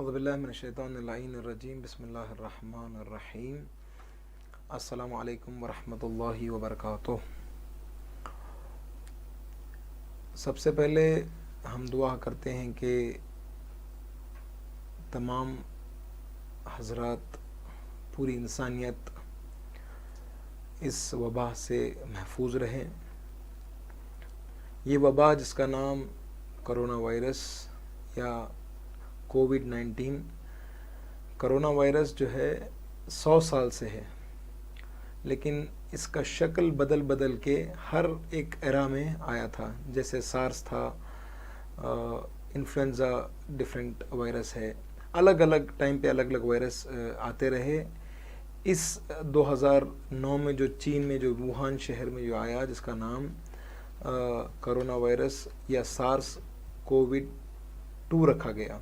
औज़ुबिल्लाहिमिनश्शैतानिर्रजीम बिस्मिल्लाहिर्रहमानिर्रहीम। अस्सलामु अलैकुम वरहमतुल्लाहि वबरकातुह। सबसे पहले हम दुआ करते हैं कि तमाम हज़रात, पूरी इंसानियत इस वबा से महफूज रहें। ये वबा जिसका नाम कोरोना वायरस या कोविड-19, कोरोना वायरस जो है 100 साल से है, लेकिन इसका शक्ल बदल बदल के हर एक एरा में आया था। जैसे सार्स था, इन्फ्लुएंज़ा डिफरेंट वायरस है, अलग अलग टाइम पे अलग अलग वायरस आते रहे। इस 2009 में जो चीन में जो वुहान शहर में जो आया, जिसका नाम कोरोना वायरस या सार्स कोविड-2 रखा गया।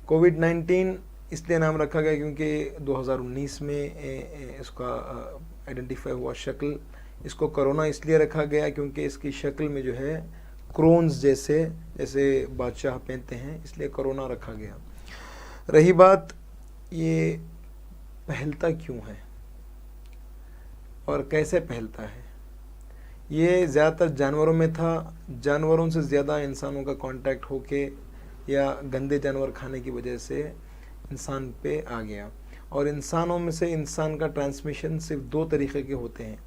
कोविड-19 इसलिए नाम रखा गया क्योंकि 2019 में इसका आइडेंटिफाई हुआ शक्ल। इसको कोरोना इसलिए रखा गया क्योंकि इसकी शक्ल में जो है क्रोन्स जैसे बादशाह पहनते हैं, इसलिए कोरोना रखा गया। रही बात ये फैलता क्यों है और कैसे फैलता है, ये ज़्यादातर जानवरों में था। जानवरों से ज़्यादा इंसानों का कांटेक्ट होके या गंदे जानवर खाने की वजह से इंसान पे आ गया। और इंसानों में से इंसान का ट्रांसमिशन सिर्फ 2 तरीक़े के होते हैं।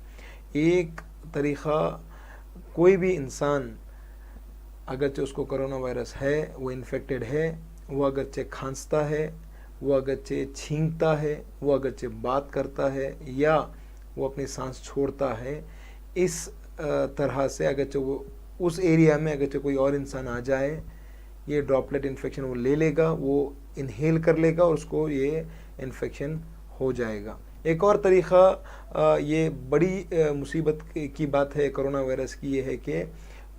एक तरीक़ा, कोई भी इंसान अगरचे उसको कोरोना वायरस है, वो इन्फेक्टेड है, वो अगरचे खांसता है, वो अगरचे छींकता है, वो अगरचे बात करता है या वो अपनी सांस छोड़ता है, इस तरह से अगरचे वो उस एरिया में अगरचे कोई और इंसान आ जाए, ये ड्रॉपलेट इन्फेक्शन वो ले लेगा, वो इनहेल कर लेगा और उसको ये इन्फेक्शन हो जाएगा। एक और तरीक़ा, ये बड़ी मुसीबत की बात है कोरोना वायरस की, ये है कि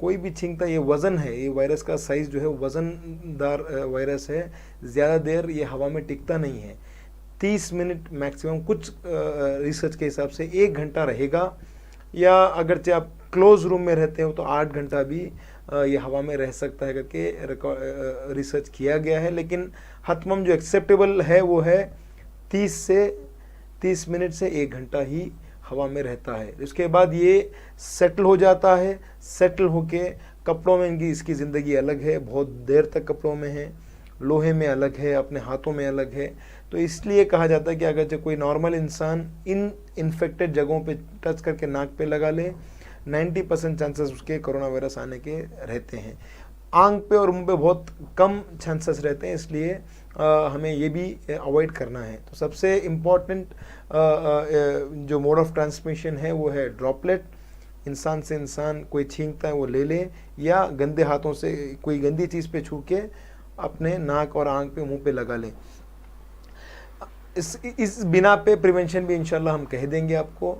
कोई भी छींकता, ये वज़न है, ये वायरस का साइज़ जो है वज़नदार वायरस है, ज़्यादा देर ये हवा में टिकता नहीं है। 30 मिनट मैक्सिमम, कुछ रिसर्च के हिसाब से 1 घंटा रहेगा, या अगरचे आप क्लोज रूम में रहते हो तो 8 घंटा भी ये हवा में रह सकता है करके रिसर्च किया गया है। लेकिन हतमम जो एक्सेप्टेबल है वो है 30 मिनट से 1 घंटा ही हवा में रहता है। उसके बाद ये सेटल हो जाता है। सेटल होके कपड़ों में इसकी ज़िंदगी अलग है, बहुत देर तक कपड़ों में है, लोहे में अलग है, अपने हाथों में अलग है। तो इसलिए कहा जाता है कि अगर कोई नॉर्मल इंसान इन इन्फेक्टेड जगहों पे टच करके नाक पे लगा ले, 90% चांसेस उसके कोरोना वायरस आने के रहते हैं। आंख पे और मुंह पे बहुत कम चांसेस रहते हैं, इसलिए हमें ये भी अवॉइड करना है। तो सबसे इम्पॉर्टेंट जो मोड ऑफ ट्रांसमिशन है वो है ड्रॉपलेट। इंसान से इंसान कोई छींकता है वो ले ले, या गंदे हाथों से कोई गंदी चीज़ पे छू के अपने नाक और आंख पे, मुंह पे लगा लें। इस बिना पे प्रिवेंशन भी इंशाल्लाह हम कह देंगे आपको।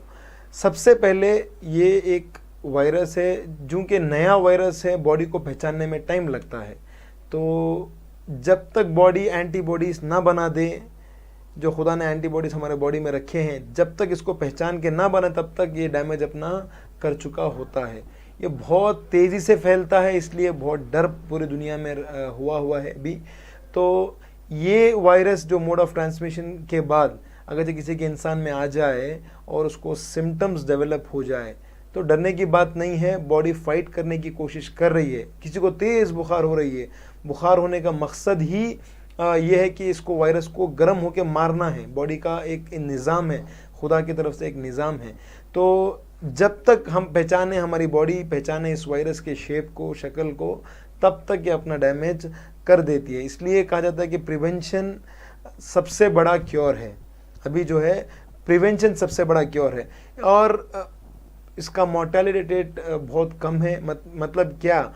सबसे पहले ये एक वायरस है, जो कि नया वायरस है, बॉडी को पहचानने में टाइम लगता है। तो जब तक बॉडी एंटीबॉडीज़ ना बना दे, जो खुदा ने एंटीबॉडीज़ हमारे बॉडी में रखे हैं, जब तक इसको पहचान के ना बने तब तक ये डैमेज अपना कर चुका होता है। ये बहुत तेज़ी से फैलता है, इसलिए बहुत डर पूरी दुनिया में हुआ है अभी। तो ये वायरस जो मोड ऑफ ट्रांसमिशन के बाद अगर किसी के इंसान में आ जाए और उसको सिम्टम्स डेवलप हो जाए तो डरने की बात नहीं है। बॉडी फाइट करने की कोशिश कर रही है। किसी को तेज़ बुखार हो रही है, बुखार होने का मकसद ही ये है कि इसको, वायरस को गर्म होकर मारना है। बॉडी का एक निज़ाम है, खुदा की तरफ से एक निज़ाम है। तो जब तक हम पहचाने, हमारी बॉडी पहचाने इस वायरस के शेप को, शक्ल को, तब तक ये अपना डैमेज कर देती है। इसलिए कहा जाता है कि प्रिवेंशन सबसे बड़ा क्योर है। अभी जो है प्रिवेंशन सबसे बड़ा क्योर है, और इसका मोर्टेलिटी रेट बहुत कम है। मतलब क्या,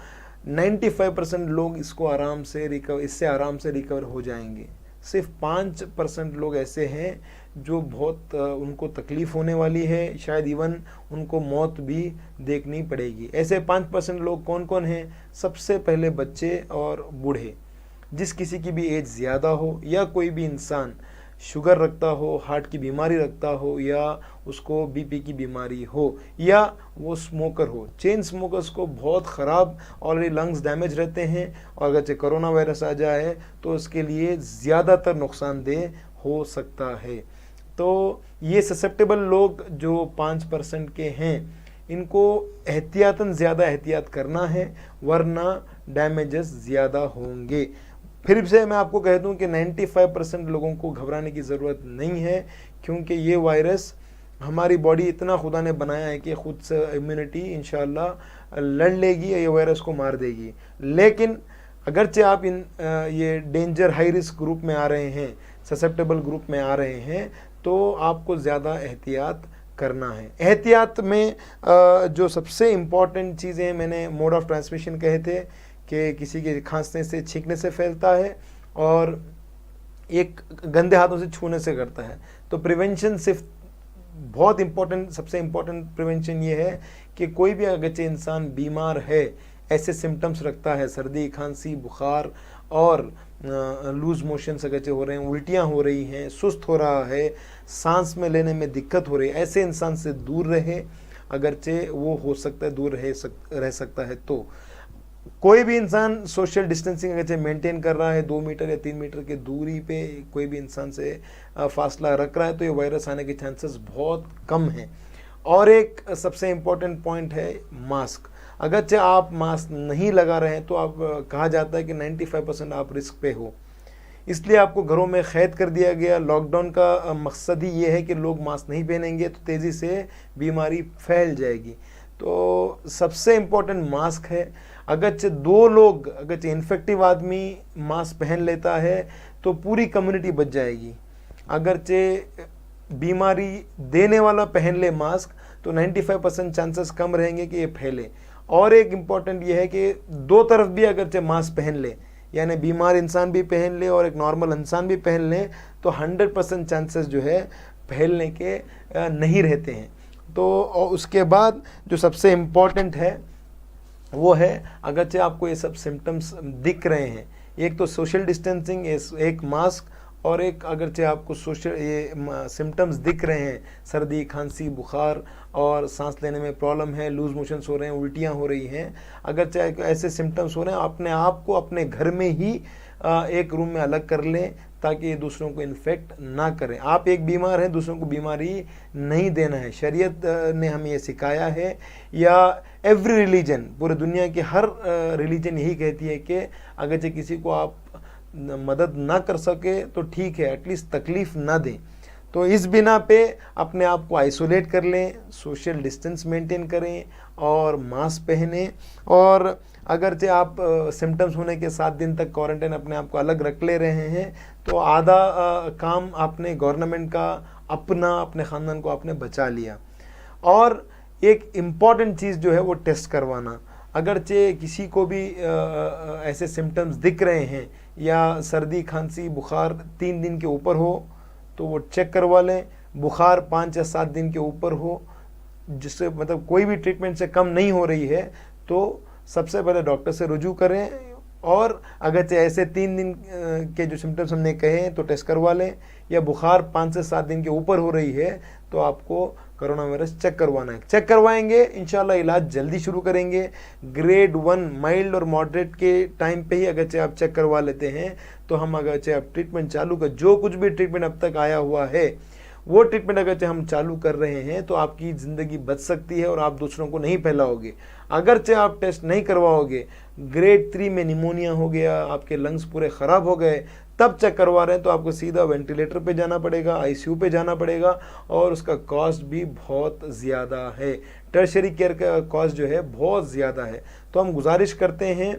95% लोग इसको इससे आराम से रिकवर हो जाएंगे। सिर्फ 5% लोग ऐसे हैं जो बहुत उनको तकलीफ़ होने वाली है, शायद इवन उनको मौत भी देखनी पड़ेगी। ऐसे 5% लोग कौन कौन हैं? सबसे पहले बच्चे और बूढ़े। जिस किसी की भी एज ज़्यादा हो, या कोई भी इंसान शुगर रखता हो, हार्ट की बीमारी रखता हो, या उसको बीपी की बीमारी हो, या वो स्मोकर हो। चेन स्मोकर्स को बहुत ख़राब ऑलरेडी लंग्स डैमेज रहते हैं, और अगर कोरोना वायरस आ जाए तो उसके लिए ज़्यादातर नुकसानदेह हो सकता है। तो ये ससेप्टेबल लोग जो 5% के हैं, इनको एहतियातन ज़्यादा एहतियात करना है, वरना डैमेजेस ज़्यादा होंगे। फिर से मैं आपको कह दूं कि 95% लोगों को घबराने की ज़रूरत नहीं है, क्योंकि ये वायरस हमारी बॉडी इतना खुदा ने बनाया है कि खुद से इम्यूनिटी इंशाल्लाह लड़ लेगी, ये वायरस को मार देगी। लेकिन अगरचे आप ये डेंजर हाई रिस्क ग्रुप में आ रहे हैं, ससेप्टेबल ग्रुप में आ रहे हैं, तो आपको ज़्यादा एहतियात करना है। एहतियात में जो सबसे इम्पॉर्टेंट चीज़ें, मैंने मोड ऑफ ट्रांसमिशन कहे थे कि किसी के खांसने से, छींकने से फैलता है, और एक गंदे हाथों से छूने से करता है। तो प्रिवेंशन सिर्फ बहुत इम्पोर्टेंट, सबसे इम्पोर्टेंट प्रिवेंशन ये है कि कोई भी अगर इंसान बीमार है, ऐसे सिम्टम्स रखता है, सर्दी, खांसी, बुखार और लूज मोशन अगरचे हो रहे हैं, उल्टियाँ हो रही हैं, सुस्त हो रहा है, सांस में लेने में दिक्कत हो रही है, ऐसे इंसान से दूर रहे। अगरचे वो हो सकता है दूर रह सकता है, तो कोई भी इंसान सोशल डिस्टेंसिंग अगर मेंटेन कर रहा है, 2 मीटर या 3 मीटर की दूरी पे कोई भी इंसान से फासला रख रहा है, तो ये वायरस आने के चांसेस बहुत कम हैं। और एक सबसे इम्पोर्टेंट पॉइंट है मास्क। अगरचे आप मास्क नहीं लगा रहे हैं, तो आप कहा जाता है कि 95% आप रिस्क पे हो, इसलिए आपको घरों में कैद कर दिया गया। लॉकडाउन का मकसद ही ये है कि लोग मास्क नहीं पहनेंगे तो तेज़ी से बीमारी फैल जाएगी। तो सबसे इम्पोर्टेंट मास्क है। अगरचे 2 लोग, अगरचे इन्फेक्टिव आदमी मास्क पहन लेता है तो पूरी कम्युनिटी बच जाएगी। अगरचे बीमारी देने वाला पहन ले मास्क, तो 95% चांसेस कम रहेंगे कि ये फैले। और एक इम्पॉर्टेंट ये है कि 2 तरफ भी अगरचे मास्क पहन ले, यानी बीमार इंसान भी पहन ले और एक नॉर्मल इंसान भी पहन ले, तो 100% चांसेस जो है फैलने के नहीं रहते हैं। तो और उसके बाद जो सबसे इम्पॉर्टेंट है वो है, अगरचे आपको ये सब सिम्टम्स दिख रहे हैं, एक तो सोशल डिस्टेंसिंग, एक मास्क, और एक अगरचे आपको ये सिम्टम्स दिख रहे हैं, सर्दी, खांसी, बुखार और सांस लेने में प्रॉब्लम है, लूज मोशंस हो रहे हैं, उल्टियाँ हो रही हैं, अगरचे ऐसे सिम्टम्स हो रहे हैं, अपने आप को अपने घर में ही एक रूम में अलग कर लें, ताकि ये दूसरों को इन्फेक्ट ना करें। आप एक बीमार हैं, दूसरों को बीमारी नहीं देना है, शरीयत ने हमें ये सिखाया है, या एवरी रिलीजन, पूरे दुनिया की हर रिलीजन यही कहती है कि अगरचे किसी को आप मदद ना कर सके तो ठीक है, एटलीस्ट तकलीफ़ ना दें। तो इस बिना पे अपने आप को आइसोलेट कर लें, सोशल डिस्टेंस मेंटेन करें और मास्क पहने। और अगरचे आप सिम्टम्स होने के 7 दिन तक क्वारंटाइन अपने आप को अलग रख ले रहे हैं, तो आधा काम आपने गवर्नमेंट का, अपने ख़ानदान को आपने बचा लिया। और एक इम्पॉर्टेंट चीज़ जो है वो टेस्ट करवाना। अगरचे किसी को भी ऐसे सिम्टम्स दिख रहे हैं, या सर्दी, खांसी, बुखार 3 दिन के ऊपर हो, तो वो चेक करवा लें। बुखार 5 या 7 दिन के ऊपर हो, जिससे मतलब कोई भी ट्रीटमेंट से कम नहीं हो रही है, तो सबसे पहले डॉक्टर से रुजू करें। और अगर ऐसे 3 दिन के जो सिम्टम्स हमने कहे हैं तो टेस्ट करवा लें, या बुखार 5 से 7 दिन के ऊपर हो रही है तो आपको कोरोना वायरस चेक करवाना है। चेक करवाएंगे, इंशाल्लाह इलाज जल्दी शुरू करेंगे। ग्रेड 1 माइल्ड और मॉडरेट के टाइम पे ही अगरचे आप चेक करवा लेते हैं, तो हम अगरचे आप ट्रीटमेंट चालू कर, जो कुछ भी ट्रीटमेंट अब तक आया हुआ है वो ट्रीटमेंट अगरचे हम चालू कर रहे हैं, तो आपकी ज़िंदगी बच सकती है और आप दूसरों को नहीं फैलाओगे। अगरचे आप टेस्ट नहीं करवाओगे, ग्रेड 3 में निमोनिया हो गया, आपके लंग्स पूरे ख़राब हो गए, तब चेक करवा रहे हैं, तो आपको सीधा वेंटिलेटर पे जाना पड़ेगा, आईसीयू पे जाना पड़ेगा, और उसका कॉस्ट भी बहुत ज़्यादा है। टर्शरी केयर का कॉस्ट जो है बहुत ज़्यादा है। तो हम गुजारिश करते हैं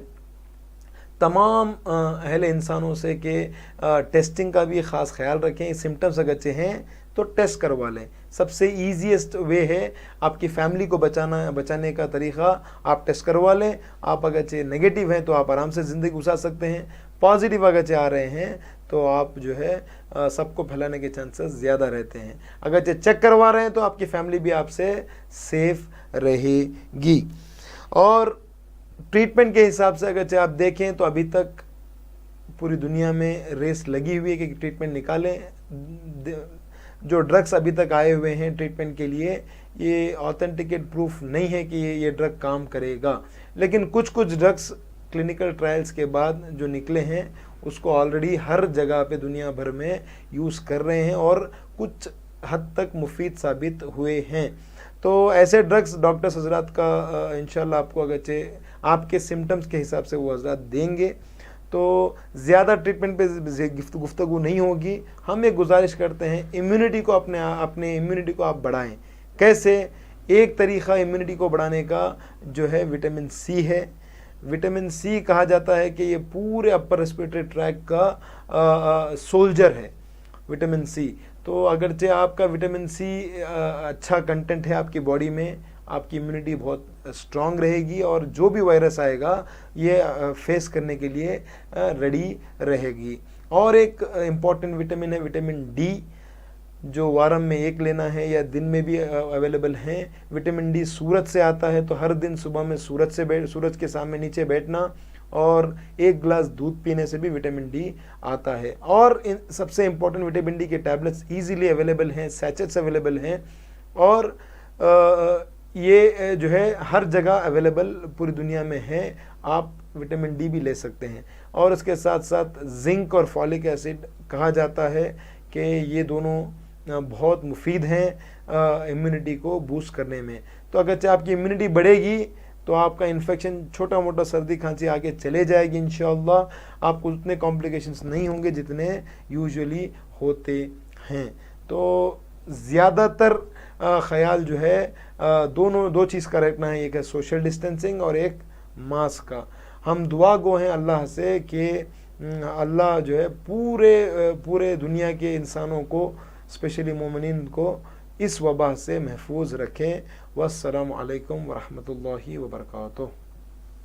तमाम अहले इंसानों से कि टेस्टिंग का भी ख़ास ख्याल रखें। सिम्टम्स अगरचे हैं तो टेस्ट करवा लें। सबसे ईजीएस्ट वे है आपकी फैमिली को बचाने का तरीक़ा, आप टेस्ट करवा लें। आप अगरचे नेगेटिव हैं तो आप आराम से ज़िंदगी गुजार सकते हैं, पॉजिटिव अगरचे आ रहे हैं तो आप जो है सबको फैलाने के चांसेस ज़्यादा रहते हैं। अगरचे चेक करवा रहे हैं तो आपकी फैमिली भी आपसे सेफ रहेगी। और ट्रीटमेंट के हिसाब से अगरचे आप देखें तो अभी तक पूरी दुनिया में रेस लगी हुई है कि ट्रीटमेंट निकालें। जो ड्रग्स अभी तक आए हुए हैं ट्रीटमेंट के लिए, ये ऑथेंटिकेट प्रूफ नहीं है कि ये ड्रग काम करेगा, लेकिन कुछ ड्रग्स क्लिनिकल ट्रायल्स के बाद जो निकले हैं उसको ऑलरेडी हर जगह पे दुनिया भर में यूज़ कर रहे हैं और कुछ हद तक मुफीद साबित हुए हैं। तो ऐसे ड्रग्स डॉक्टर्स हजरात का इंशाल्लाह आपको अगरचे आपके सिम्टम्स के हिसाब से वो हजरात देंगे, तो ज़्यादा ट्रीटमेंट पे गुफ्तगू नहीं होगी। हम एक गुजारिश करते हैं इम्यूनिटी को अपने इम्यूनिटी को आप बढ़ाएं। कैसे? एक तरीक़ा इम्यूनिटी को बढ़ाने का जो है विटामिन सी है। विटामिन सी कहा जाता है कि ये पूरे अपर रेस्पिरेटरी ट्रैक का सोल्जर है विटामिन सी। तो अगरचे आपका विटामिन सी अच्छा कंटेंट है आपकी बॉडी में, आपकी इम्यूनिटी बहुत स्ट्रांग रहेगी और जो भी वायरस आएगा ये फेस करने के लिए रेडी रहेगी। और एक इम्पॉर्टेंट विटामिन है विटामिन डी, जो वारम में एक लेना है या दिन में भी अवेलेबल हैं। विटामिन डी सूरज से आता है, तो हर दिन सुबह में सूरज के सामने नीचे बैठना और एक गिलास दूध पीने से भी विटामिन डी आता है। और सबसे इम्पोर्टेंट विटामिन डी के टैबलेट्स इजीली अवेलेबल हैं, सैचेट्स अवेलेबल हैं और ये जो है हर जगह अवेलेबल पूरी दुनिया में है। आप विटामिन डी भी ले सकते हैं। और इसके साथ साथ जिंक और फॉलिक एसिड कहा जाता है कि ये दोनों बहुत मुफीद हैं इम्यूनिटी को बूस्ट करने में। तो अगर आपकी इम्यूनिटी बढ़ेगी तो आपका इन्फेक्शन छोटा मोटा सर्दी खांसी आके चले जाएगी इंशाअल्लाह। आपको उतने कॉम्प्लिकेशंस नहीं होंगे जितने यूजुअली होते हैं। तो ज़्यादातर ख्याल जो है दो चीज़ का रखना है, एक है सोशल डिस्टेंसिंग और एक मास्क का। हम दुआ गो हैं अल्लाह से कि अल्लाह जो है पूरे दुनिया के इंसानों को, स्पेशली मोमिनीन को इस वबा से महफूज रखें। वस्सलामु अलैकुम वरहमतुल्लाहि वबरकातुहू।